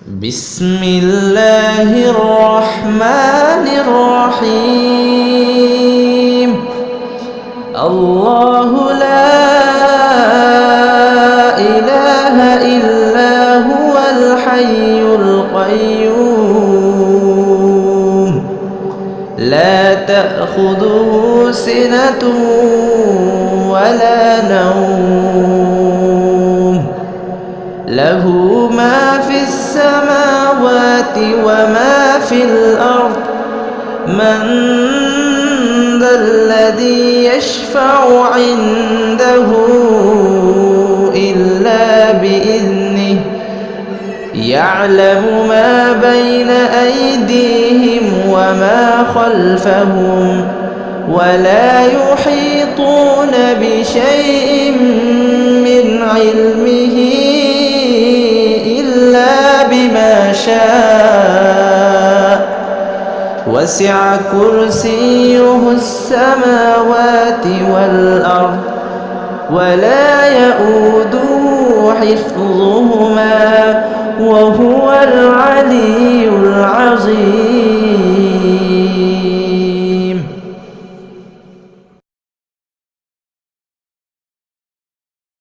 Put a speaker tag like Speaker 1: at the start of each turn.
Speaker 1: بسم الله الرحمن الرحيم. الله لا إله إلا هو الحي القيوم لا تأخذه سنة ولا نوم له ما في السماوات وما في الأرض من ذا الذي يشفع عنده إلا بإذنه يعلم ما بين أيديهم وما خلفهم ولا يحيطون بشيء من علمه إلا بما شاء وسع كرسيه السماوات والأرض ولا يؤوده حفظهما وهو العلي العظيم.